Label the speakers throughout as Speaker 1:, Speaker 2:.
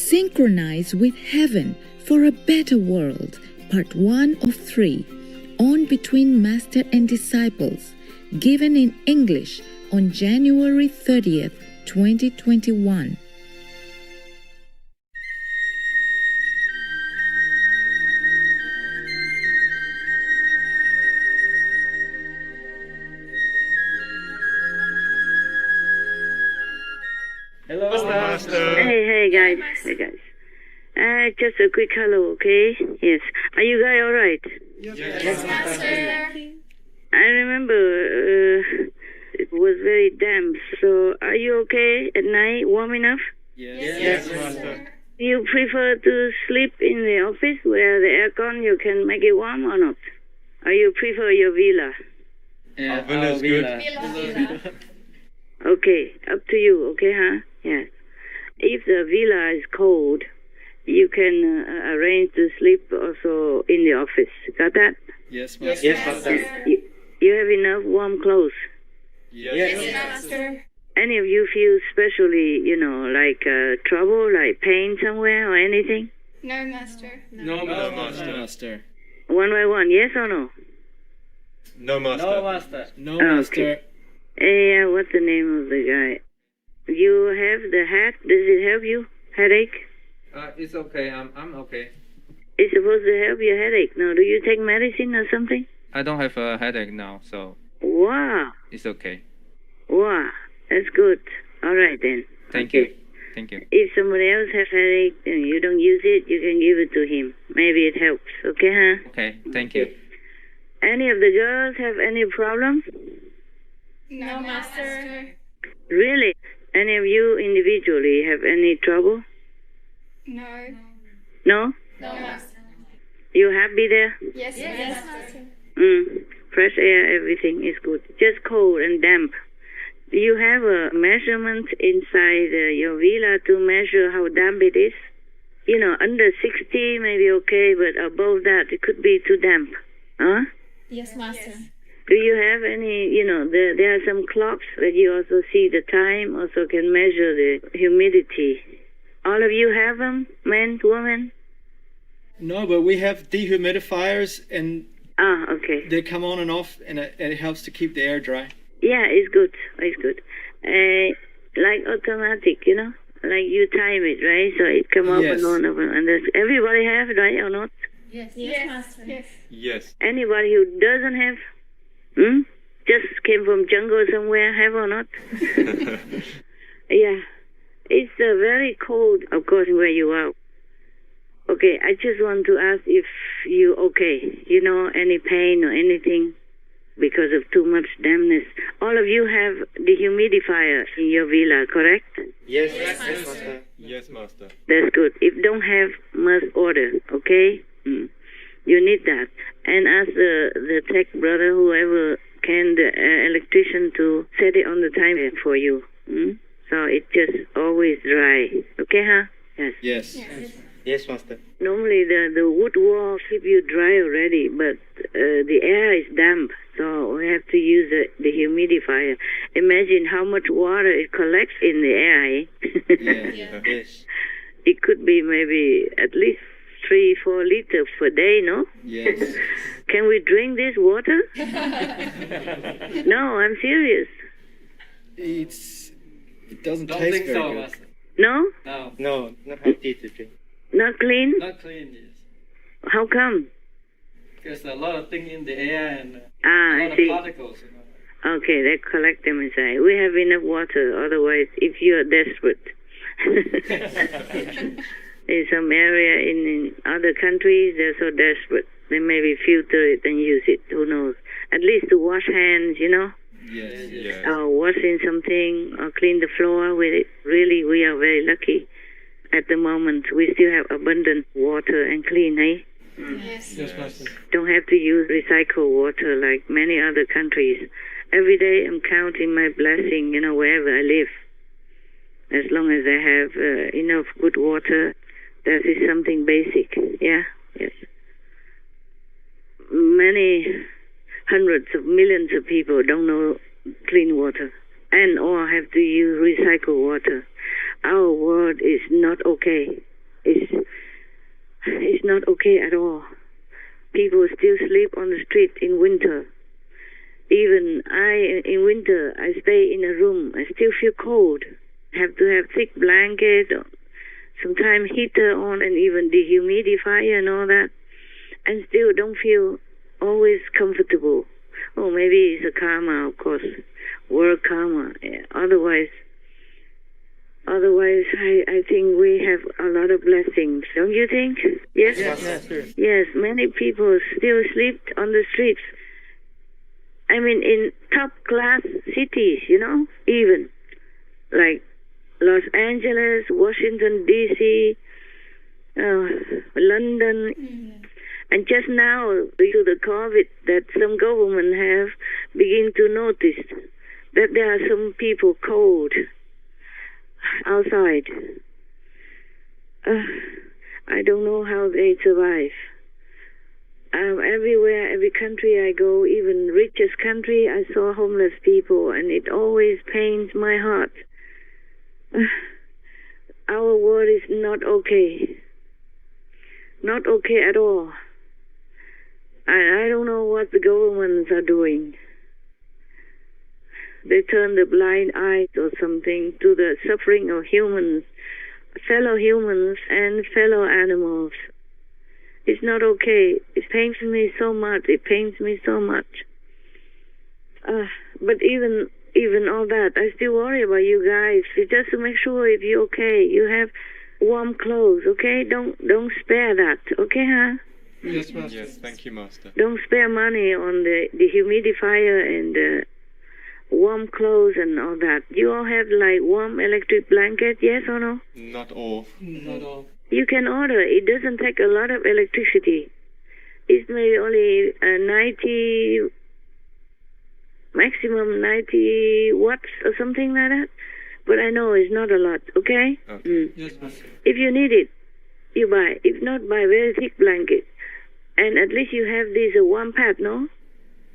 Speaker 1: Synchronize with Heaven for a Better World, Part 1 of 3, on Between Master and Disciples, given in English on January 30th, 2021.
Speaker 2: Hello, Master.
Speaker 3: Hey guys. Just a quick hello, okay? Yes. Are you guys all right?
Speaker 2: Yes, Master.
Speaker 3: I remember it was very damp, so are you okay at night? Warm enough?
Speaker 2: Yes, Master.
Speaker 3: You prefer to sleep in the office where the aircon you can make it warm or not? Or you prefer your villa?
Speaker 2: Yeah, villa is good.
Speaker 3: Okay, up to you, okay, huh? Yes. If the villa is cold, you can arrange to sleep also in the office. Got that?
Speaker 2: Yes, Master. Yes, Master.
Speaker 3: You have enough warm clothes?
Speaker 2: Yes, Master.
Speaker 3: Any of you feel especially, like trouble, like pain somewhere or anything?
Speaker 4: No, Master.
Speaker 2: No, Master.
Speaker 3: One by one, yes or no?
Speaker 2: No, Master. No, Master. No,
Speaker 3: Master. Hey, what's the name of the guy? You have the hat. Does it help you? Headache?
Speaker 2: It's okay. I'm okay.
Speaker 3: It's supposed to help your headache. Now, do you take medicine or something?
Speaker 2: I don't have a headache now, so
Speaker 3: Wow.
Speaker 2: it's okay.
Speaker 3: Wow. That's good. All right, then.
Speaker 2: Thank
Speaker 3: Okay.
Speaker 2: you. Thank you.
Speaker 3: If somebody else has headache and you don't use it, you can give it to him. Maybe it helps. Okay, huh?
Speaker 2: Okay, thank you.
Speaker 3: Any of the girls have any problem?
Speaker 4: No, Master.
Speaker 3: Really? Any of you individually have any trouble?
Speaker 4: No.
Speaker 3: No?
Speaker 4: No, Master.
Speaker 3: You happy there?
Speaker 4: Yes, Master.
Speaker 3: Fresh air, everything is good. Just cold and damp. Do you have a measurement inside your villa to measure how damp it is? Under 60 maybe okay, but above that it could be too damp. Huh?
Speaker 4: Yes, Master.
Speaker 3: Do you have any, there are some clocks that you also see the time, also can measure the humidity. All of you have them, men, women?
Speaker 5: No, but we have dehumidifiers, and
Speaker 3: Okay.
Speaker 5: they come on and off, and it helps to keep the air dry.
Speaker 3: Yeah, it's good. It's good. Like automatic, like you time it, right? So it come up
Speaker 5: Yes.
Speaker 3: and on, and that's, everybody have, right or not?
Speaker 4: Yes, Master. Yes.
Speaker 2: Yes.
Speaker 3: Anybody who doesn't have, just came from jungle somewhere, have or not? Yeah, it's very cold, of course, where you are. Okay, I just want to ask if you okay, any pain or anything because of too much dampness. All of you have dehumidifier in your villa, correct?
Speaker 2: Yes, Master. Yes, Master.
Speaker 3: That's good. If don't have, must order, okay? You need that. And ask the tech brother, whoever can, the electrician, to set it on the timer for you. So it just always dry. Okay, huh? Yes.
Speaker 5: Yes.
Speaker 2: Yes, Master.
Speaker 3: Normally the wood wall keep you dry already, but the air is damp, so we have to use the humidifier. Imagine how much water it collects in the air, eh?
Speaker 2: Yes.
Speaker 3: It could be maybe at least 3-4 liters per day, no?
Speaker 5: Yes.
Speaker 3: Can we drink this water? No, I'm serious.
Speaker 5: It doesn't taste very good.
Speaker 2: Master.
Speaker 3: No?
Speaker 2: No, not healthy to drink.
Speaker 3: Not clean?
Speaker 6: Not clean, yes.
Speaker 3: How come?
Speaker 6: There's a lot of things in the air and a
Speaker 3: I
Speaker 6: lot
Speaker 3: see.
Speaker 6: of particles.
Speaker 3: Okay, they collect them inside. We have enough water, otherwise, if you are desperate. In some area in other countries, they're so desperate. They maybe filter it and use it. Who knows? At least to wash hands,
Speaker 5: Yes.
Speaker 3: or washing something, or clean the floor with it. Really, we are very lucky. At the moment, we still have abundant water and clean, eh?
Speaker 4: Yes.
Speaker 6: Yes, Master.
Speaker 3: Don't have to use recycled water like many other countries. Every day I'm counting my blessing, wherever I live. As long as I have enough good water, that is something basic. Yeah, yes. Many hundreds of millions of people don't know clean water and or have to use recycled water. Our world is not okay. It's not okay at all. People still sleep on the street in winter. Even in winter, I stay in a room. I still feel cold. Have to have thick blanket, sometimes heater on, and even dehumidifier and all that, and still don't feel always comfortable. Oh, maybe it's a karma, of course, world karma. Yeah. Otherwise, I think we have a lot of blessings. Don't you think? Yes. Yes. Many people still sleep on the streets. I mean, in top class cities, even like Los Angeles, Washington, D.C., London. And just now, due to the COVID, that some government have begin to notice that there are some people cold outside. I don't know how they survive. Everywhere, every country I go, even richest country, I saw homeless people, and it always pains my heart. Our world is not okay. Not okay at all. I don't know what the governments are doing. They turn the blind eye or something to the suffering of humans, fellow humans and fellow animals. It's not okay. It pains me so much. But even all that, I still worry about you guys. Just to make sure if you're okay, you have warm clothes, okay? Don't spare that, okay, huh?
Speaker 6: Yes, Master.
Speaker 2: Yes, thank you, Master.
Speaker 3: Don't spare money on the dehumidifier and warm clothes and all that. You all have like warm electric blanket, yes or no?
Speaker 2: Not all.
Speaker 6: Not all.
Speaker 3: You can order. It doesn't take a lot of electricity. It's maybe only 90, maximum 90 watts or something like that. But I know it's not a lot, okay?
Speaker 2: Okay.
Speaker 6: Yes, Master.
Speaker 3: If you need it, you buy. If not, buy very thick blanket. And at least you have this warm pad, no?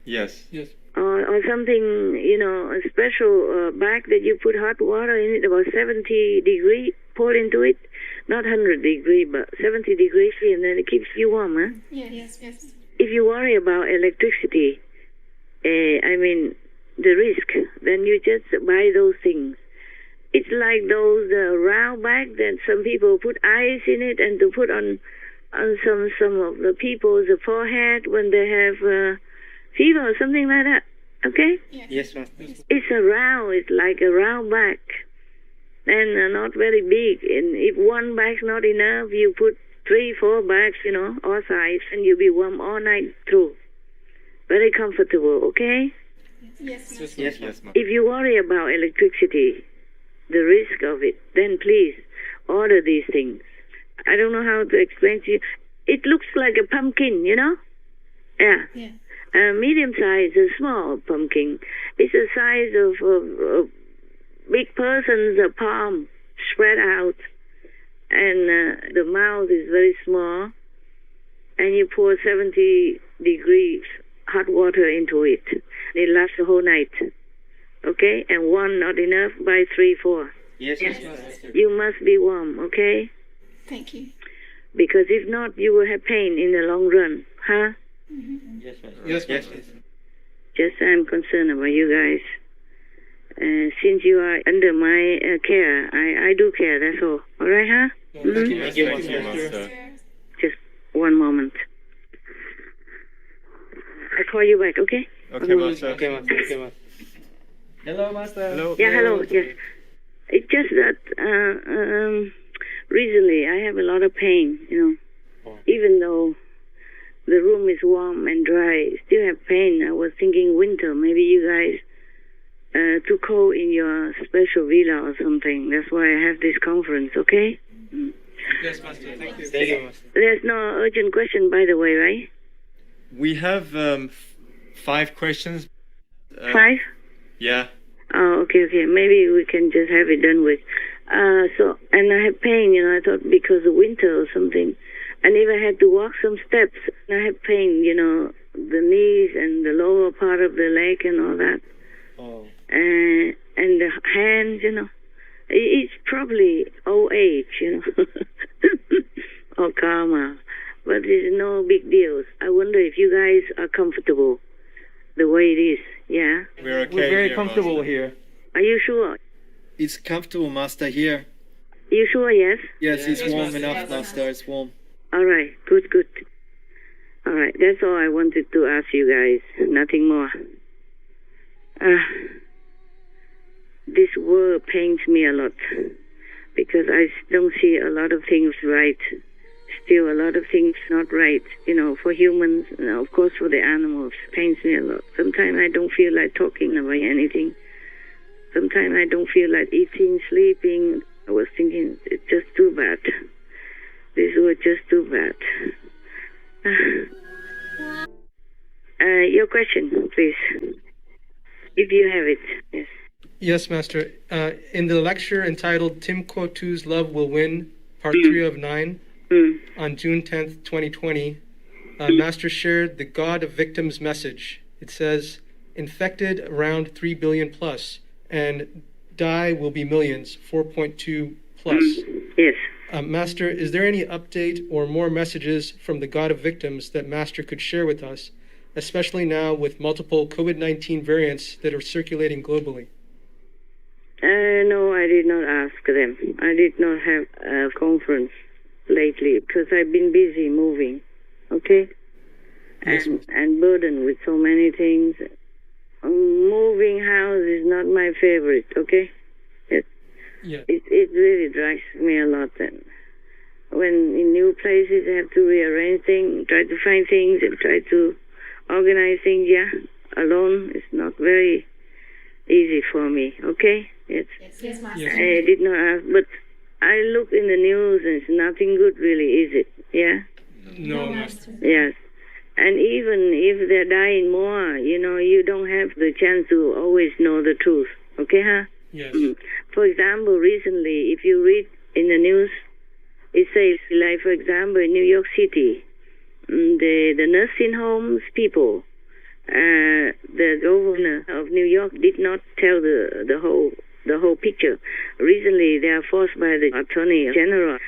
Speaker 2: Yes.
Speaker 6: Yes.
Speaker 3: Or something, a special bag that you put hot water in it, about 70 degrees, pour into it. Not 100 degrees, but 70 degrees, and then it keeps you warm, huh?
Speaker 4: Yes.
Speaker 3: If you worry about electricity, the risk, then you just buy those things. It's like those round bags that some people put ice in it and to put on some of the people's forehead when they have fever or something like that. Okay?
Speaker 2: Yes, Master.
Speaker 3: It's like a round bag. And not very big. And if one bag's not enough, you put 3-4 bags, all sides, and you'll be warm all night through. Very comfortable, okay?
Speaker 4: Yes.
Speaker 2: Yes, Master.
Speaker 3: If you worry about electricity, the risk of it, then please order these things. I don't know how to explain to you. It looks like a pumpkin, Yeah. Medium size, a small pumpkin. It's the size of big person's palm spread out, and the mouth is very small, and you pour 70 degrees hot water into it. It lasts the whole night, okay? And one not enough, buy 3-4.
Speaker 2: Yes, Master.
Speaker 3: You must be warm, okay?
Speaker 4: Thank you.
Speaker 3: Because if not, you will have pain in the long run, huh?
Speaker 2: Yes, Master.
Speaker 6: Yes,
Speaker 2: Yes,
Speaker 6: Master.
Speaker 3: Just I'm concerned about you guys. Since you are under my care, I do care, that's all. All right, huh?
Speaker 6: Thank you,
Speaker 2: Thank you,
Speaker 6: Master.
Speaker 2: Master.
Speaker 3: Just one moment. I call you back, okay?
Speaker 2: Okay, Master.
Speaker 6: Okay, Master. Okay, Master. Hello, Master.
Speaker 2: Hello.
Speaker 3: Yeah, hello, yes. It's just that recently I have a lot of pain, Even though the room is warm and dry, still have pain. I was thinking winter, maybe you guys too cold in your special villa or something. That's why I have this conference, okay?
Speaker 6: Yes, Master. Thank you.
Speaker 2: Thank you, Master.
Speaker 3: There's no urgent question, by the way, right?
Speaker 2: We have 5 questions.
Speaker 3: 5?
Speaker 2: Yeah.
Speaker 3: Oh, okay. Maybe we can just have it done with. And I have pain, I thought because of winter or something. And if I had to walk some steps, I have pain, the knees and the lower part of the leg and all that.
Speaker 2: Oh.
Speaker 3: And the hands, It's probably old age, or karma. drama, but it's no big deal. I wonder if you guys are comfortable the way it is. Yeah?
Speaker 2: We're okay.
Speaker 6: We're very
Speaker 2: here,
Speaker 6: comfortable
Speaker 2: Master.
Speaker 6: here.
Speaker 3: Are you sure?
Speaker 5: It's comfortable, Master, here.
Speaker 3: You sure, yes?
Speaker 5: Yes, it's
Speaker 6: Yes,
Speaker 5: warm
Speaker 6: Master.
Speaker 5: enough,
Speaker 4: Yes,
Speaker 5: Master. It's warm.
Speaker 3: All right, good, good. All right, that's all I wanted to ask you guys. Nothing more. This world pains me a lot because I don't see a lot of things right. Still, a lot of things not right. You know, for humans, and of course for the animals, pains me a lot. Sometimes I don't feel like talking about anything. Sometimes I don't feel like eating, sleeping. I was thinking, it's just too bad. This was just too bad. Your question, please. If you have it, yes.
Speaker 7: Yes, Master. In the lecture entitled Tim Kotu's Love Will Win, Part 3 of 9, on June 10th, 2020, Master shared the God of Victims message. It says, infected around 3 billion plus, and die will be millions, 4.2 plus.
Speaker 3: Yes.
Speaker 7: Master, is there any update or more messages from the God of Victims that Master could share with us, especially now with multiple COVID-19 variants that are circulating globally?
Speaker 3: No, I did not ask them. I did not have a conference lately because I've been busy moving, okay?
Speaker 7: Yes,
Speaker 3: And burdened with so many things. Moving house is not my favorite, okay?
Speaker 7: Yeah.
Speaker 3: It really drives me a lot. And when in new places, I have to rearrange things, try to find things, and try to organize things. Yeah, alone is not very easy for me. Okay, yes.
Speaker 4: Yes, Master.
Speaker 7: Yes.
Speaker 3: I did not ask, but I look in the news, and it's nothing good, really, is it? Yeah.
Speaker 7: No, Master.
Speaker 3: Yes. And even if they're dying more, you know, you don't have the chance to always know the truth. Okay, huh?
Speaker 7: Yes.
Speaker 3: For example, recently, if you read in the news, it says, like, for example, in New York City, the nursing homes people, the governor of New York did not tell the whole picture. Recently, they are forced by the attorney general,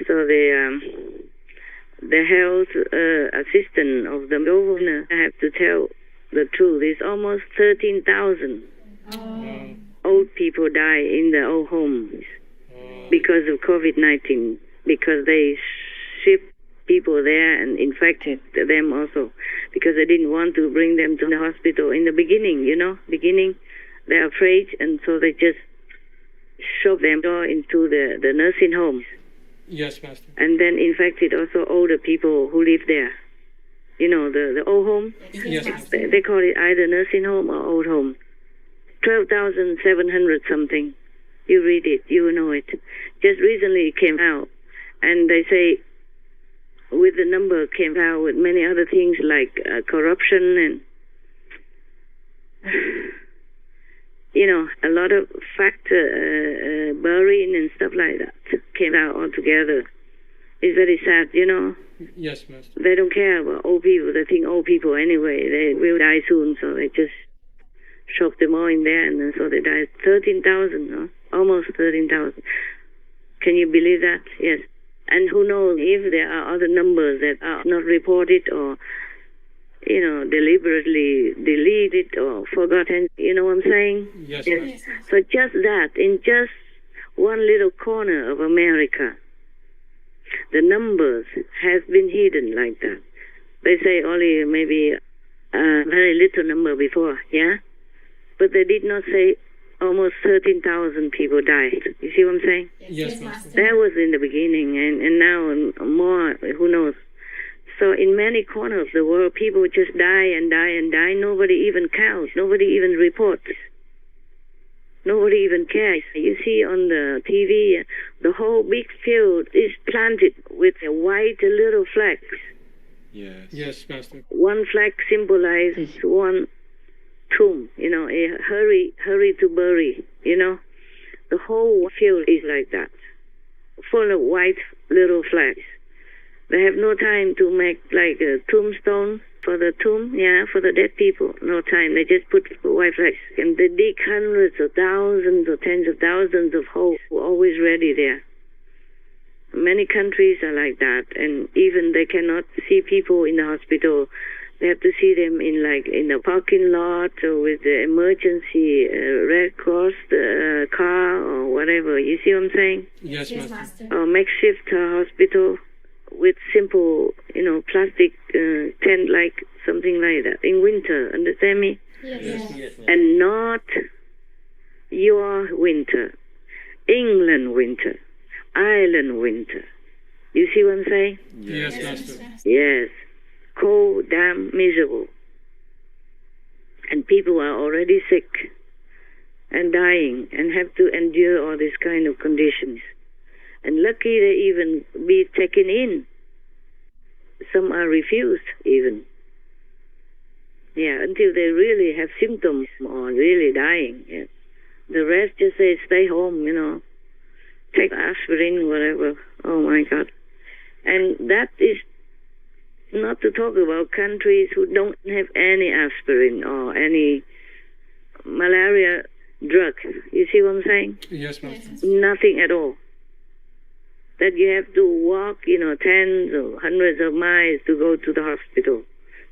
Speaker 3: so the health assistant of the governor have to tell the truth. It's almost 13,000 old people die in their old homes because of COVID-19, because they shipped people there and infected them also, because they didn't want to bring them to the hospital in the beginning, you know, they're afraid, and so they just shoved them into the nursing homes.
Speaker 7: Yes, Master.
Speaker 3: And then infected also older people who live there. You know, the old home,
Speaker 7: Yes, Master.
Speaker 3: they call it either nursing home or old home. 12,700 something. You read it, you know it. Just recently it came out. And they say, with the number came out with many other things like corruption and, you know, a lot of factor burying and stuff like that came out altogether. It's very sad, you know.
Speaker 7: Yes, Master.
Speaker 3: They don't care about old people. They think old people anyway, they will die soon, so they just shove them all in there, and then so they died. 13,000, no? Almost 13,000. Can you believe that? Yes. And who knows if there are other numbers that are not reported or, you know, deliberately deleted or forgotten. You know what I'm saying?
Speaker 7: Yes,
Speaker 3: Yes.
Speaker 7: Master.
Speaker 3: So just that, in just one little corner of America, the numbers have been hidden like that. They say only maybe a very little number before, yeah? But they did not say almost 13,000 people died. You see what I'm saying?
Speaker 7: Yes, Master.
Speaker 3: That was in the beginning, and now more, who knows? So in many corners of the world, people just die and die and die. Nobody even counts. Nobody even reports. Nobody even cares. You see on the TV, the whole big field is planted with white little flags.
Speaker 2: Yes.
Speaker 7: Yes, Master.
Speaker 3: One flag symbolizes one tomb, you know, a hurry to bury, you know. The whole field is like that, full of white little flags. They have no time to make like a tombstone for the tomb, yeah, for the dead people. No time. They just put white flags. And they dig hundreds of thousands or tens of thousands of holes, always ready there. Many countries are like that, and even they cannot see people in the hospital. They have to see them in the parking lot or with the emergency Red Cross car or whatever. You see what I'm saying?
Speaker 7: Yes,
Speaker 4: Yes,
Speaker 7: Master.
Speaker 4: Master.
Speaker 3: Or makeshift hospital with simple, plastic tent, like something like that in winter. Understand me?
Speaker 4: Yes.
Speaker 6: Yes.
Speaker 3: And not your winter, England winter, Ireland winter. You see what I'm saying?
Speaker 7: Yes, Master.
Speaker 3: Yes. Cold, damn, miserable. And people are already sick and dying and have to endure all these kind of conditions. And lucky they even be taken in. Some are refused even. Yeah, until they really have symptoms or really dying. Yeah. The rest just say stay home, take aspirin, whatever. Oh my God. And that is not to talk about countries who don't have any aspirin or any malaria drug. You see what I'm saying?
Speaker 7: Yes, Master.
Speaker 3: Nothing at all. That you have to walk, tens or hundreds of miles to go to the hospital.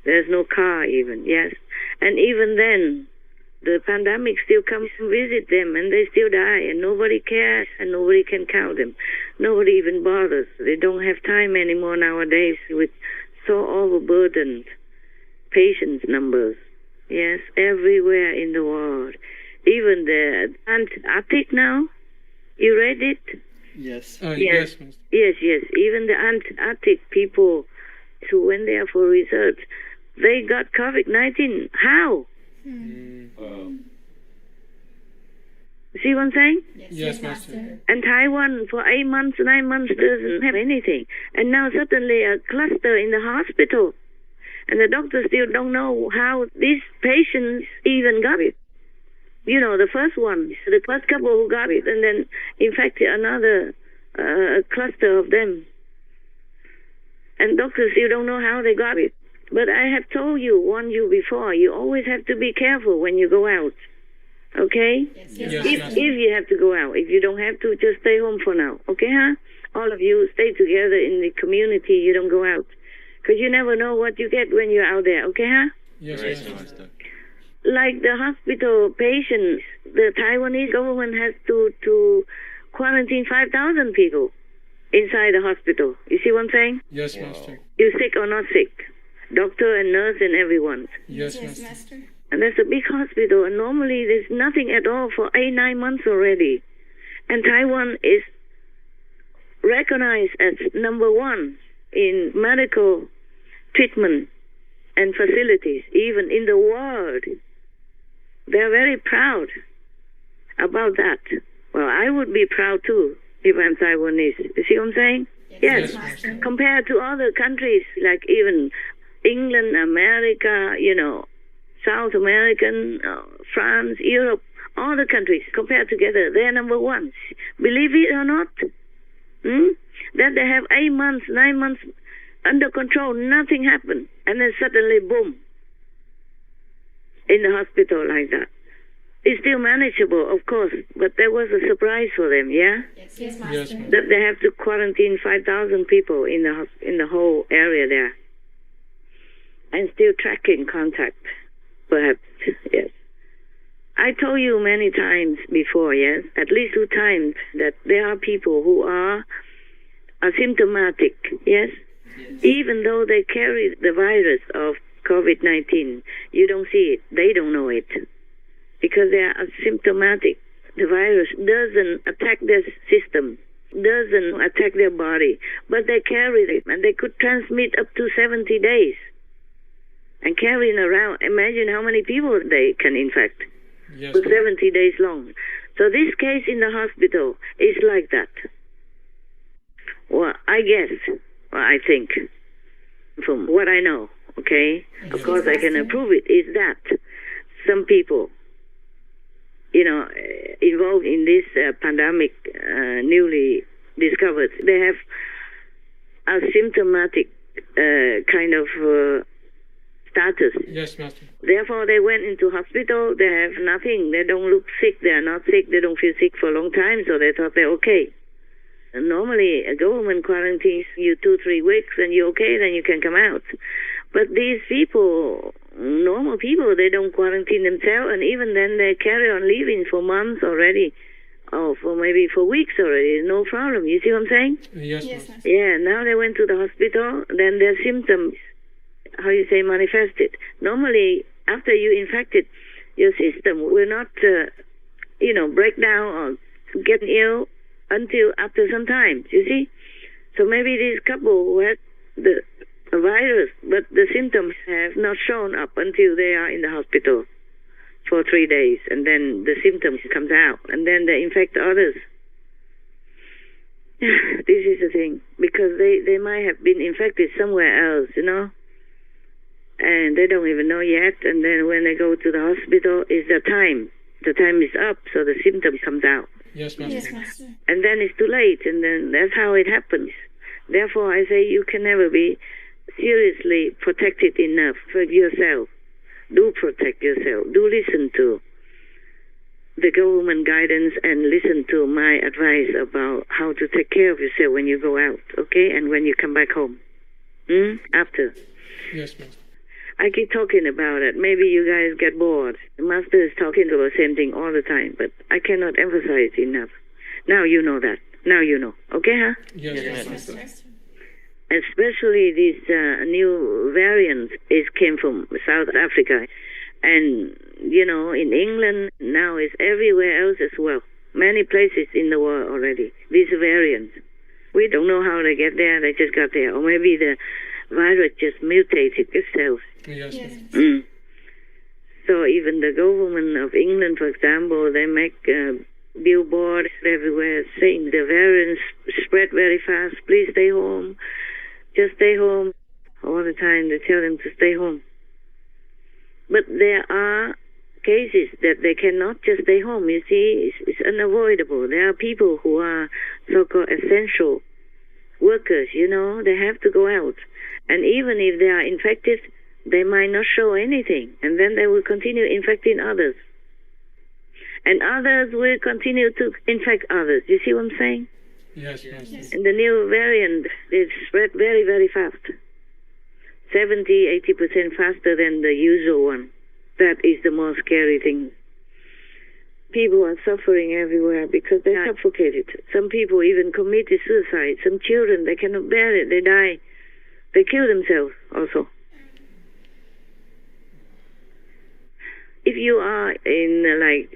Speaker 3: There's no car even, yes. And even then, the pandemic still comes to visit them and they still die and nobody cares and nobody can count them. Nobody even bothers. They don't have time anymore nowadays with so overburdened patient numbers. Yes, everywhere in the world. Even the Antarctic now, you read it?
Speaker 5: Yes.
Speaker 7: Yes, Master.
Speaker 3: Yes. Even the Antarctic people, who went there for research, they got COVID-19. How? See what I'm saying?
Speaker 7: Yes, Master.
Speaker 3: And Taiwan for 8 months, 9 months doesn't have anything. And now suddenly a cluster in the hospital. And the doctors still don't know how these patients even got it. The first one, the first couple who got it, and then infected another cluster of them. And doctors still don't know how they got it. But I have warned you before, you always have to be careful when you go out. Okay?
Speaker 7: Yes,
Speaker 3: If
Speaker 7: Master.
Speaker 3: you have to go out. If you don't have to, just stay home for now. Okay, huh? All of you stay together in the community. You don't go out. Because you never know what you get when you're out there. Okay, huh?
Speaker 7: Yes, Master.
Speaker 3: Like the hospital patients, the Taiwanese government has to quarantine 5,000 people inside the hospital. You see what I'm saying?
Speaker 7: Yes, Master.
Speaker 3: You sick or not sick. Doctor and nurse and everyone.
Speaker 7: Yes,
Speaker 4: Yes,
Speaker 7: Master.
Speaker 4: Master.
Speaker 3: And that's a big hospital, and normally there's nothing at all for 8-9 months already. And Taiwan is recognized as number 1 in medical treatment and facilities, even in the world. They're very proud about that. Well, I would be proud too if I'm Taiwanese. You see what I'm saying?
Speaker 7: Yes,
Speaker 4: Master.
Speaker 3: Compared to other countries like even England, America, South American, France, Europe, all the countries compared together, they're number 1. Believe it or not, that they have 8 months, 9 months under control, nothing happened, and then suddenly, boom, in the hospital like that. It's still manageable, of course, but there was a surprise for them, yeah?
Speaker 4: Yes,
Speaker 7: Yes,
Speaker 4: Master.
Speaker 7: Master.
Speaker 3: That they have to quarantine 5,000 people in the whole area there, and still tracking contact, perhaps. Yes. I told you many times before, yes, at least 2 times, that there are people who are asymptomatic, yes, even though they carry the virus of COVID-19. You don't see it. They don't know it. Because they are asymptomatic. The virus doesn't attack their system, doesn't attack their body, but they carry it, and they could transmit up to 70 days. And carrying around, imagine how many people they can infect
Speaker 7: Yes,
Speaker 3: for
Speaker 7: Master.
Speaker 3: 70 days long. So this case in the hospital is like that. Well, I think, from what I know, okay, of course I can approve it, is that some people, involved in this pandemic newly discovered, they have asymptomatic kind of status.
Speaker 7: Yes, Master.
Speaker 3: Therefore, they went into hospital. They have nothing. They don't look sick. They are not sick. They don't feel sick for a long time, so they thought they're okay. Normally, a government quarantines you 2-3 weeks, and you're okay, then you can come out. But these people, normal people, they don't quarantine themselves, and even then they carry on living for months already, or for maybe for weeks already. No problem. You see what I'm saying?
Speaker 7: Yes,
Speaker 4: Yes,
Speaker 7: Master.
Speaker 4: Master.
Speaker 3: Yeah. Now they went to the hospital. Then their symptoms, how you say, manifested. Normally, after you infected, your system will not, break down or get ill until after some time. You see? So maybe this couple who had the virus, but the symptoms have not shown up until they are in the hospital for 3 days, and then the symptoms comes out, and then they infect others. This is the thing, because they might have been infected somewhere else, and they don't even know yet, and then when they go to the hospital, it's the time. The time is up, so the symptoms comes out.
Speaker 7: Yes, Master.
Speaker 4: Yes, Master.
Speaker 3: And then it's too late, and then that's how it happens. Therefore, I say you can never be seriously protected enough for yourself. Do protect yourself. Do listen to the government guidance and listen to my advice about how to take care of yourself when you go out, okay? And when you come back home. After.
Speaker 7: Yes, Master.
Speaker 3: I keep talking about it. Maybe you guys get bored. The Master is talking about the same thing all the time, but I cannot emphasize enough. Now you know that. Now you know. Okay, huh?
Speaker 7: Yes,
Speaker 4: Yes,
Speaker 7: Master.
Speaker 4: Master.
Speaker 3: Especially this new variant came from South Africa. And, in England, now it's everywhere else as well. Many places in the world already. These variants. We don't know how they get there. They just got there. Or maybe the virus just mutated itself.
Speaker 7: Yes,
Speaker 4: Yes.
Speaker 7: Master.
Speaker 3: So even the government of England, for example, they make billboards everywhere saying the variants spread very fast. Please stay home. Just stay home. All the time they tell them to stay home. But there are cases that they cannot just stay home. You see, it's unavoidable. There are people who are so-called essential workers, they have to go out. And even if they are infected, they might not show anything. And then they will continue infecting others. And others will continue to infect others. You see what I'm saying?
Speaker 7: Yes, Master.
Speaker 3: And the new variant is spread very, very fast. 70-80% faster than the usual one. That is the most scary thing. People are suffering everywhere because they are suffocated. Some people even committed suicide. Some children, they cannot bear it. They die. They kill themselves also. If you are in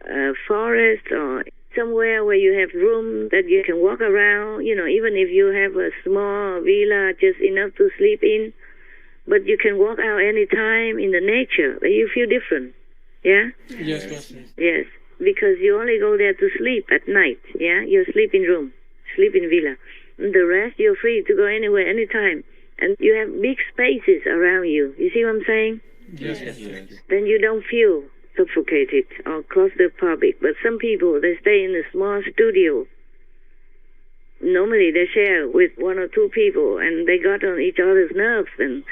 Speaker 3: a forest or somewhere where you have room that you can walk around, even if you have a small villa just enough to sleep in, but you can walk out any time in the nature, you feel different. Yeah?
Speaker 7: Yes, Master.
Speaker 3: Yes. Because you only go there to sleep at night. Yeah? Your sleeping room, sleeping villa. And the rest, you're free to go anywhere, anytime. And you have big spaces around you. You see what I'm saying?
Speaker 7: Yes, Master.
Speaker 3: Then you don't feel suffocated or claustrophobic. But some people, they stay in a small studio. Normally they share with 1 or 2 people, and they got on each other's nerves, and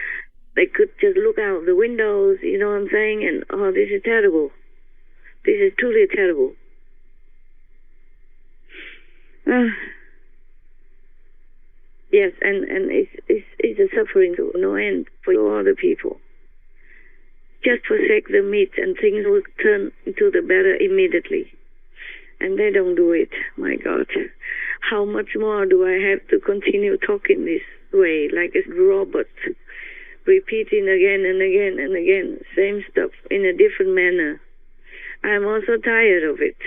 Speaker 3: they could just look out the windows, you know what I'm saying? And, oh, this is terrible. This is truly terrible. Yes, and it's a suffering to no end for all the people. Just forsake the meat and things will turn into the better immediately. And they don't do it. My God. How much more do I have to continue talking this way, like a robot, repeating again and again and again, same stuff in a different manner? I'm also tired of it.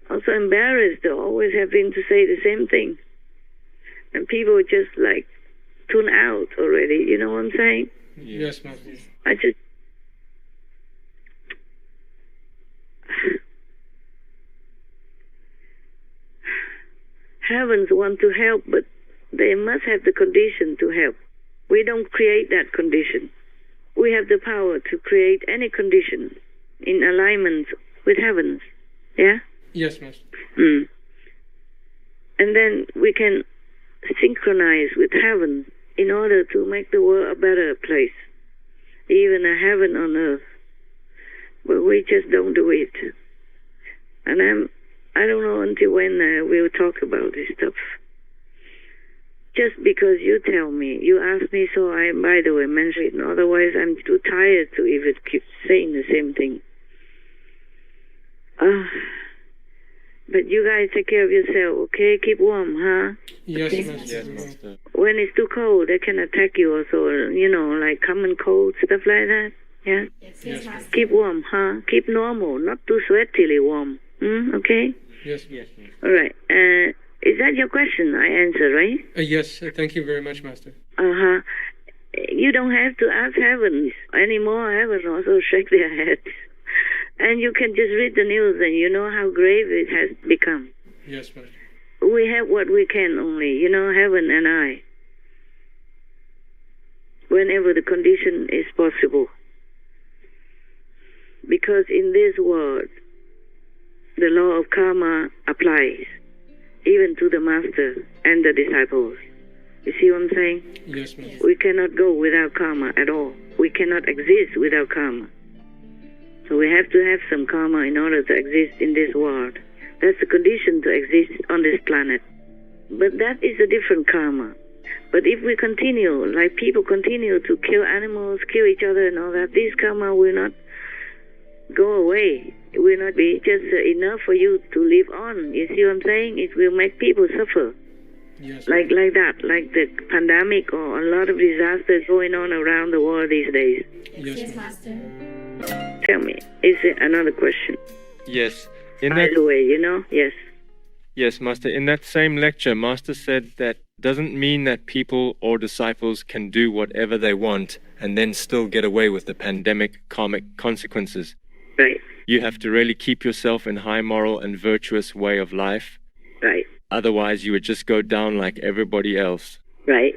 Speaker 3: Also embarrassed, always having to say the same thing. And people just tune out already. You know what I'm saying?
Speaker 7: Yes, Master.
Speaker 3: I just... Heavens want to help, but they must have the condition to help. We don't create that condition. We have the power to create any condition in alignment with heavens. Yeah?
Speaker 7: Yes, Master.
Speaker 3: And then we can synchronize with heaven in order to make the world a better place, even a heaven on earth. But we just don't do it. And I'm I don't know until when we'll talk about this stuff. Just because you tell me, you ask me, so I, by the way, mention it. Otherwise, I'm too tired to even keep saying the same thing. But you guys take care of yourself, okay? Keep warm, huh?
Speaker 7: Yes,
Speaker 3: Okay.
Speaker 7: Master.
Speaker 2: Yes, Master.
Speaker 3: When it's too cold, they can attack you also, you know, like common cold, stuff like that. Yeah?
Speaker 4: Yes, Master.
Speaker 3: Keep warm, huh? Keep normal, not too sweatily warm. Okay?
Speaker 7: Yes.
Speaker 2: Yes.
Speaker 3: All right. Is that your question? I answered, right?
Speaker 7: Yes. Thank you very much, Master.
Speaker 3: Uh-huh. You don't have to ask heaven anymore. Heaven also shake their heads. And you can just read the news and you know how grave it has become.
Speaker 7: Yes, Master.
Speaker 3: We have what we can only, you know, heaven and I. Whenever the condition is possible. Because in this world, the law of karma applies, even to the master and the disciples. You see what I'm saying?
Speaker 7: Yes, Master.
Speaker 3: We cannot go without karma at all. We cannot exist without karma. So we have to have some karma in order to exist in this world. That's the condition to exist on this planet. But that is a different karma. But if we continue, like people continue to kill animals, kill each other and all that, this karma will not go away. It will not be just enough for you to live on. You see what I'm saying? It will make people suffer.
Speaker 7: Yes.
Speaker 3: Like that, like the pandemic or a lot of disasters going on around the world these days.
Speaker 7: Yes,
Speaker 4: Master.
Speaker 3: Tell me, is it another question?
Speaker 2: Yes. In
Speaker 3: By
Speaker 2: that,
Speaker 3: the way, you know? Yes.
Speaker 2: yes, Master. In that same lecture, Master said that doesn't mean that people or disciples can do whatever they want and then still get away with the pandemic karmic consequences.
Speaker 3: Right,
Speaker 2: You have to really keep yourself in high moral and virtuous way of life.
Speaker 3: right,
Speaker 2: Otherwise, you would just go down like everybody else.
Speaker 3: right.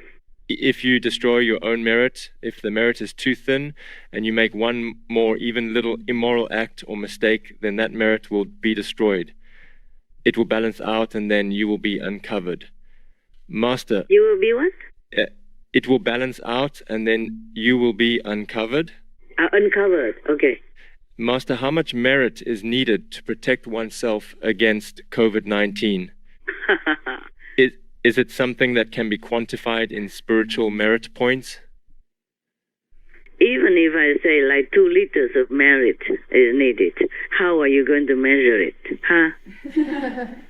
Speaker 2: If you destroy your own merit, if the merit is too thin, and you make one more even little immoral act or mistake, then that merit will be destroyed. It will balance out and then you will be uncovered. Master,
Speaker 3: You will be what?
Speaker 2: it will balance out and then you will be uncovered.
Speaker 3: Uncovered, okay.
Speaker 2: Master, how much merit is needed to protect oneself against COVID-19? Is it something that can be quantified in spiritual merit points?
Speaker 3: Even if I say like 2 liters of merit is needed, how are you going to measure it? Huh?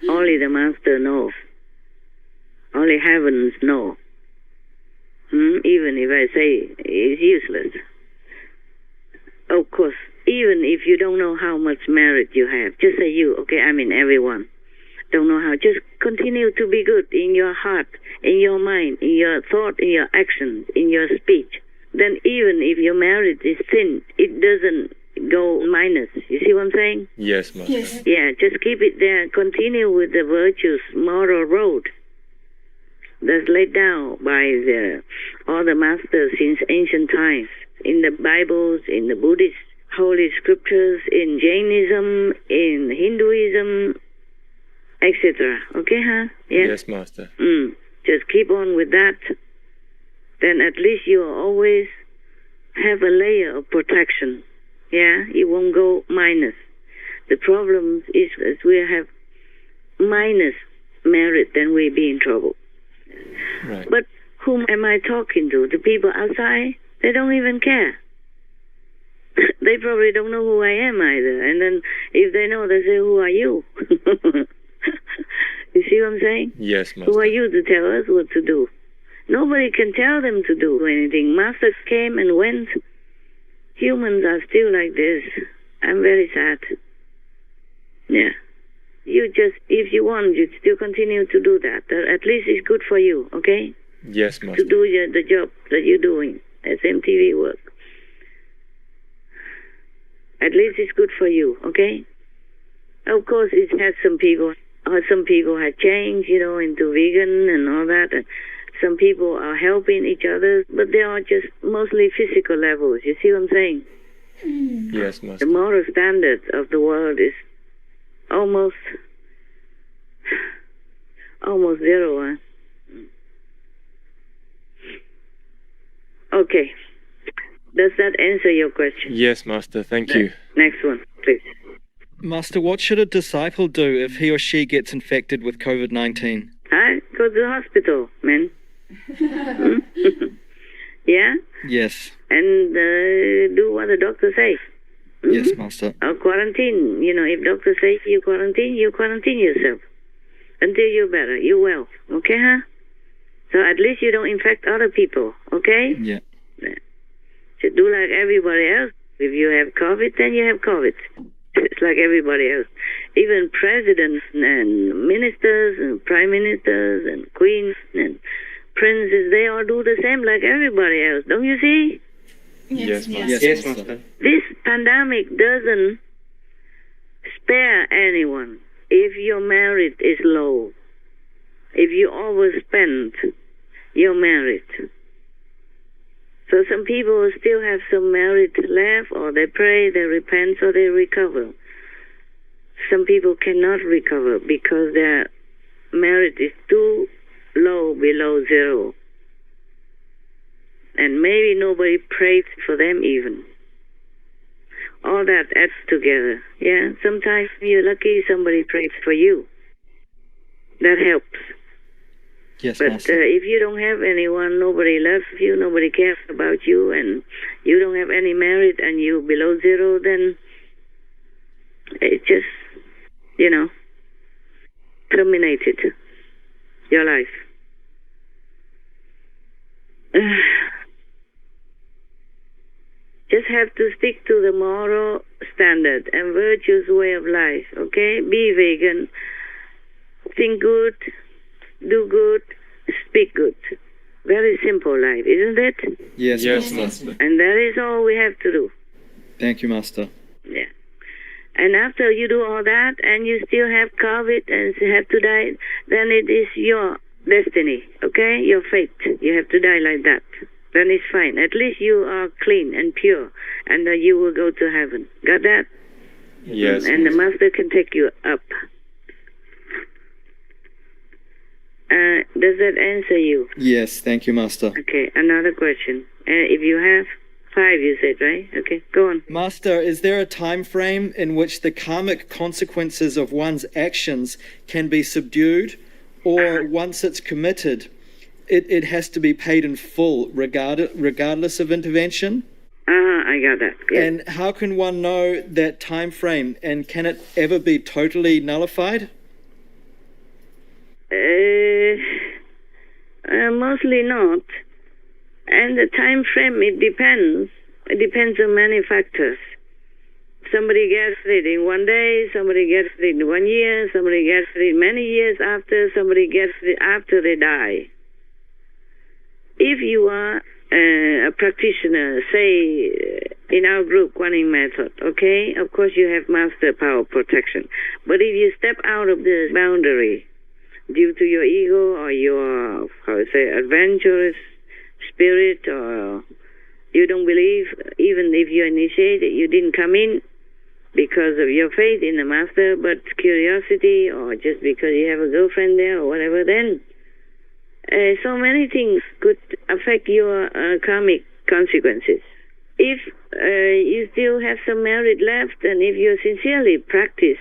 Speaker 3: Only the master knows. Only heavens know. Even if I say it's useless. Of course, even if you don't know how much merit you have, just say you, okay, I mean everyone. Don't know how, just continue to be good in your heart, in your mind, in your thought, in your actions, in your speech. Then even if your merit is thin, it doesn't go minus. You see what I'm saying?
Speaker 2: Yes, Master.
Speaker 4: Yes.
Speaker 3: Yeah, just keep it there. Continue with the virtuous moral road that's laid down by all the masters since ancient times. In the Bibles, in the Buddhist holy scriptures, in Jainism, in Hinduism, etc. Okay, huh?
Speaker 2: Yes, Master.
Speaker 3: Just keep on with that. Then at least you will always have a layer of protection. Yeah, it won't go minus. The problem is if we have minus merit, then we'll be in trouble.
Speaker 2: Right.
Speaker 3: But whom am I talking to? The people outside? They don't even care. They probably don't know who I am either. And then if they know, they say, who are you? You see what I'm saying?
Speaker 2: Yes, Master.
Speaker 3: Who are you to tell us what to do? Nobody can tell them to do anything. Masters came and went. Humans are still like this. I'm very sad. Yeah. You just, if you want, you still continue to do that. At least it's good for you, okay?
Speaker 2: Yes, Master.
Speaker 3: To do the job that you're doing, SMTV work. At least it's good for you, okay? Of course, it has some people have changed, into vegan and all that. And some people are helping each other, but they are just mostly physical levels. You see what I'm saying?
Speaker 2: Yes,
Speaker 3: The
Speaker 2: Master.
Speaker 3: moral standard of the world is almost zero. Huh? Okay. Does that answer your question?
Speaker 2: Yes, Master. Thank you.
Speaker 3: Next one, please.
Speaker 5: Master, what should a disciple do if he or she gets infected with COVID-19?
Speaker 3: Go to the hospital, man. Yeah?
Speaker 5: Yes.
Speaker 3: And do what the doctor says.
Speaker 5: Yes, Master.
Speaker 3: Or quarantine. You know, if doctor says you quarantine yourself. Until you're better, you're well. Okay, huh? So at least you don't infect other people, okay?
Speaker 5: Yeah.
Speaker 3: So do like everybody else. If you have COVID, then you have COVID. It's like everybody else. Even presidents and ministers and prime ministers and queens and princes, they all do the same like everybody else. Don't you see?
Speaker 6: Yes,
Speaker 2: Yes,
Speaker 6: Master.
Speaker 3: This pandemic doesn't spare anyone. If your merit is low, if you overspend your merit. So some people still have some merit left, or they pray, they repent, so they recover. Some people cannot recover because their merit is too low, below zero. And maybe nobody prays for them even. All that adds together. Yeah, sometimes you're lucky somebody prays for you. That helps.
Speaker 5: Yes,
Speaker 3: But
Speaker 5: Master.
Speaker 3: if you don't have anyone, nobody loves you, nobody cares about you, and you don't have any merit and you below zero, then it just, terminated your life. Just have to stick to the moral standard and virtuous way of life, okay? Be vegan, think good, do good, speak good. Very simple life, isn't it?
Speaker 5: Yes,
Speaker 2: Yes,
Speaker 5: Master.
Speaker 2: Master.
Speaker 3: And that is all we have to do.
Speaker 5: Thank you, Master.
Speaker 3: Yeah. And after you do all that and you still have COVID and have to die, then it is your destiny, okay? Your fate. You have to die like that. Then it's fine. At least you are clean and pure, and you will go to heaven. Got that?
Speaker 2: Yes.
Speaker 3: And the Master can take you up. Does that answer you?
Speaker 5: Yes, thank you, Master.
Speaker 3: Okay, another question. If you have 5, you said, right? Okay, go on.
Speaker 5: Master, is there a time frame in which the karmic consequences of one's actions can be subdued, or once it's committed, it has to be paid in full, regardless of intervention?
Speaker 3: I got that. Yes.
Speaker 5: And how can one know that time frame, and can it ever be totally nullified?
Speaker 3: Mostly not. And the time frame, it depends. It depends on many factors. Somebody gets it in one day, somebody gets it in 1 year, somebody gets it many years after, somebody gets it after they die. If you are a practitioner, say in our group, Guanyin method, okay, of course you have master power protection. But if you step out of the boundary due to your ego or your, adventurous spirit, or you don't believe, even if you initiated, you didn't come in because of your faith in the master, but curiosity, or just because you have a girlfriend there or whatever, then so many things could affect your karmic consequences. If you still have some merit left, and if you sincerely practice,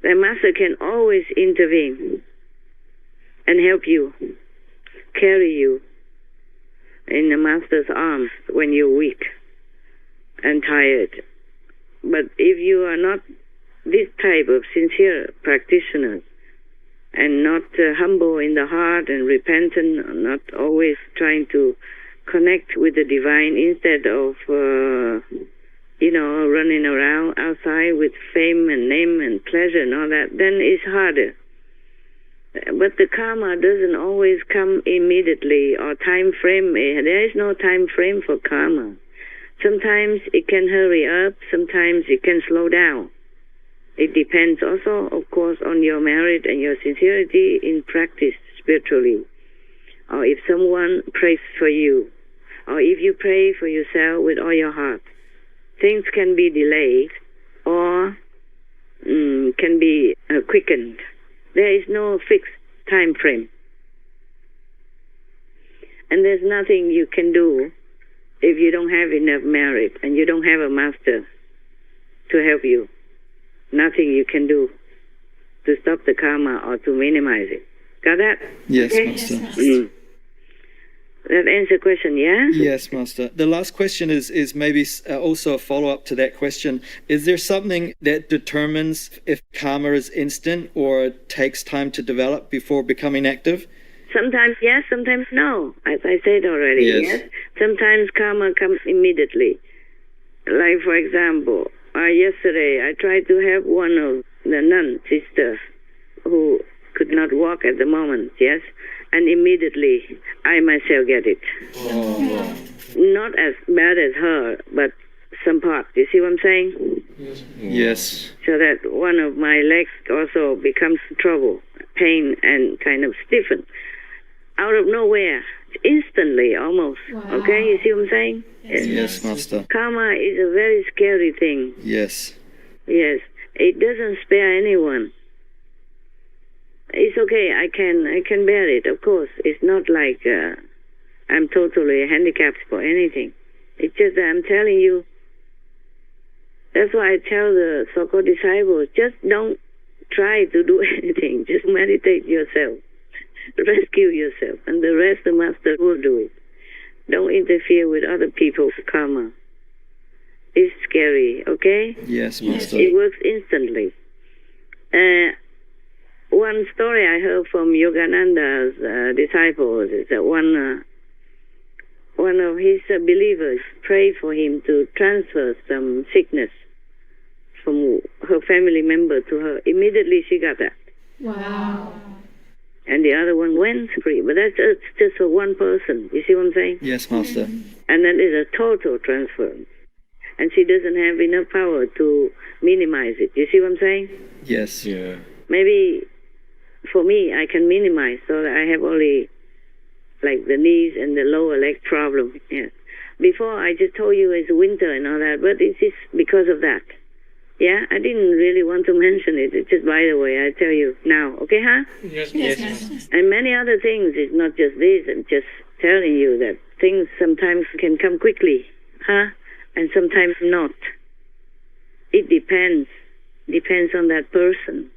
Speaker 3: the master can always intervene and help you, carry you in the master's arms when you're weak and tired. But if you are not this type of sincere practitioner, and not humble in the heart and repentant, not always trying to connect with the divine, instead of, running around outside with fame and name and pleasure and all that, then it's harder. But the karma doesn't always come immediately, or time frame. There is no time frame for karma. Sometimes it can hurry up, sometimes it can slow down. It depends also, of course, on your merit and your sincerity in practice spiritually. Or if someone prays for you, or if you pray for yourself with all your heart, things can be delayed or can be quickened. There is no fixed time frame. And there's nothing you can do if you don't have enough merit and you don't have a master to help you. nothing you can do to stop the karma or to minimize it. Got that?
Speaker 5: Yes,
Speaker 3: Okay.
Speaker 5: Master.
Speaker 3: Mm. That answers the question, yeah?
Speaker 5: Yes, Master. The last question is maybe also a follow-up to that question. Is there something that determines if karma is instant or takes time to develop before becoming active?
Speaker 3: Sometimes yes, sometimes no, as I said already.
Speaker 5: Yes.
Speaker 3: Sometimes karma comes immediately. Like, for example, yesterday I tried to help one of the nun sisters who could not walk at the moment, yes? And immediately I myself get it.
Speaker 5: Oh.
Speaker 3: Not as bad as her, but some part. You see what I'm saying?
Speaker 5: Yes.
Speaker 3: So that one of my legs also becomes trouble, pain, and kind of stiffen. Out of nowhere, instantly almost.
Speaker 4: Wow.
Speaker 3: Okay, you see what I'm saying?
Speaker 5: Yes, Master.
Speaker 3: Karma is a very scary thing.
Speaker 5: Yes.
Speaker 3: Yes, it doesn't spare anyone. It's okay. I can bear it. Of course, it's not like I'm totally handicapped for anything. It's just that I'm telling you. That's why I tell the so-called disciples: just don't try to do anything. Just meditate yourself, rescue yourself, and the rest the master will do it. Don't interfere with other people's karma. It's scary. Okay.
Speaker 5: Yes, Master.
Speaker 3: It works instantly. One story I heard from Yogananda's disciples is that one of his believers prayed for him to transfer some sickness from her family member to her. Immediately she got that.
Speaker 4: Wow.
Speaker 3: And the other one went free. But that's just for one person. You see what I'm saying?
Speaker 5: Yes, Master.
Speaker 3: And that is a total transfer. And she doesn't have enough power to minimize it. You see what I'm saying?
Speaker 5: Yes.
Speaker 2: Yeah.
Speaker 3: Maybe for me, I can minimize so that I have only like the knees and the lower leg problem. Yeah. Before, I just told you it's winter and all that, but it's just because of that. Yeah, I didn't really want to mention it. It's just by the way, I tell you now. Okay, huh?
Speaker 7: Yes,
Speaker 4: Yes,
Speaker 7: Master.
Speaker 4: Master.
Speaker 3: And many other things. It's not just this. I'm just telling you that things sometimes can come quickly, huh? And sometimes not. It depends. Depends on that person,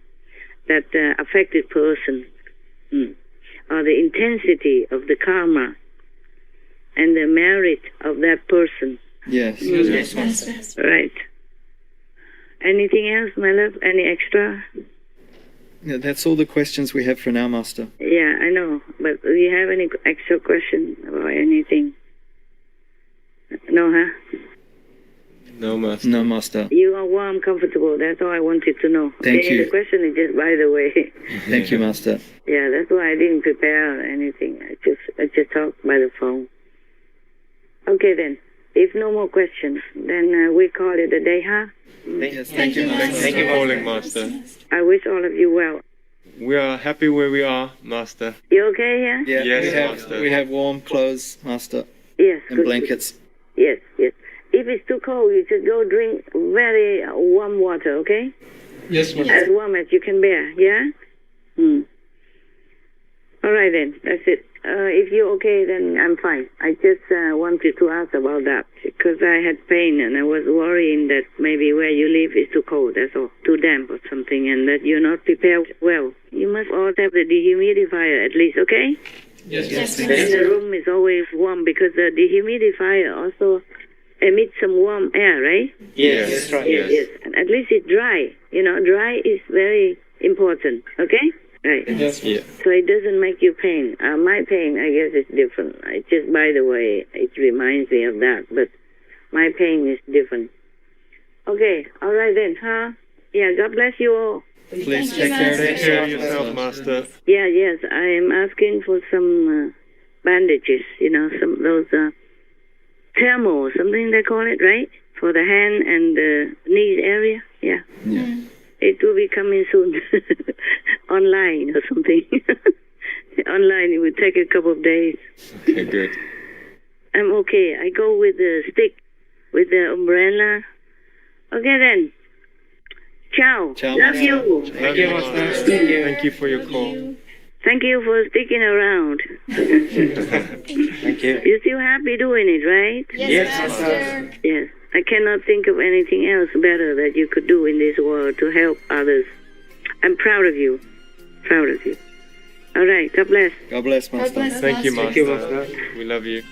Speaker 3: that affected person, or the intensity of the karma and the merit of that person.
Speaker 5: Yes.
Speaker 7: Yes,
Speaker 4: Master.
Speaker 3: Right. Anything else, my love? Any extra?
Speaker 5: Yeah, that's all the questions we have for now, Master.
Speaker 3: Yeah, I know. But do you have any extra question about anything? No, huh?
Speaker 2: No, Master.
Speaker 5: No, Master.
Speaker 3: You are warm, comfortable. That's all I wanted to know.
Speaker 5: Thank you.
Speaker 3: The question is just by the way.
Speaker 5: Thank you, Master.
Speaker 3: Yeah, that's why I didn't prepare anything. I just talked by the phone. Okay then. If no more questions, then we call it a day, huh?
Speaker 5: Yes,
Speaker 4: Thank you, Master.
Speaker 2: Thank you for calling, Master.
Speaker 3: I wish all of you well.
Speaker 2: We are happy where we are, Master.
Speaker 3: You okay here?
Speaker 5: Yeah,
Speaker 2: Yes, Master.
Speaker 5: we have warm clothes, Master,
Speaker 3: Yes.
Speaker 5: and
Speaker 3: good.
Speaker 5: blankets.
Speaker 3: Yes, yes. If it's too cold, you should go drink very warm water, okay?
Speaker 7: Yes, Master.
Speaker 3: As warm as you can bear, yeah? All right then, that's it. If you're okay, then I'm fine. I just wanted to ask about that because I had pain and I was worrying that maybe where you live is too cold, that's all, too damp or something, and that you're not prepared well. You must all have the dehumidifier at least, okay?
Speaker 7: Yes,
Speaker 4: Yes,
Speaker 7: Master.
Speaker 3: And the room is always warm because the dehumidifier also emits some warm air, right?
Speaker 2: Yes.
Speaker 6: That's right.
Speaker 3: Yes, yes. And at least it's dry. You know, dry is very important, okay? Right.
Speaker 7: Yes,
Speaker 2: Yeah.
Speaker 3: So it doesn't make you pain. My pain, I guess, is different. It just, by the way, it reminds me of that. But my pain is different. Okay, all right then, huh? Yeah, God bless you all.
Speaker 5: Please
Speaker 4: Thank
Speaker 5: take
Speaker 4: you,
Speaker 5: care of
Speaker 4: Master.
Speaker 2: Take care of
Speaker 5: yourself.
Speaker 2: yourself, Master.
Speaker 3: Yeah, yes, I am asking for some bandages, you know, some those thermal, something they call it, right? For the hand and the knees area. Yeah.
Speaker 5: Yeah.
Speaker 3: It will be coming soon. Online or something. Online, it will take a couple of days.
Speaker 2: Okay, good.
Speaker 3: I'm okay. I go with the stick, with the umbrella. Okay then. Ciao.
Speaker 5: Ciao,
Speaker 3: Love
Speaker 5: Master.
Speaker 3: you.
Speaker 2: Love you, Master. Thank you for your call.
Speaker 3: Thank you for sticking around.
Speaker 6: Thank you.
Speaker 3: You're still happy doing it, right?
Speaker 4: Yes, Master.
Speaker 3: Yes. I cannot think of anything else better that you could do in this world to help others. I'm proud of you. Proud of you. All right. God bless.
Speaker 5: God bless, Master.
Speaker 4: bless.
Speaker 2: Thank you,
Speaker 4: Master.
Speaker 2: Master.
Speaker 6: Thank you, Master.
Speaker 2: We love you.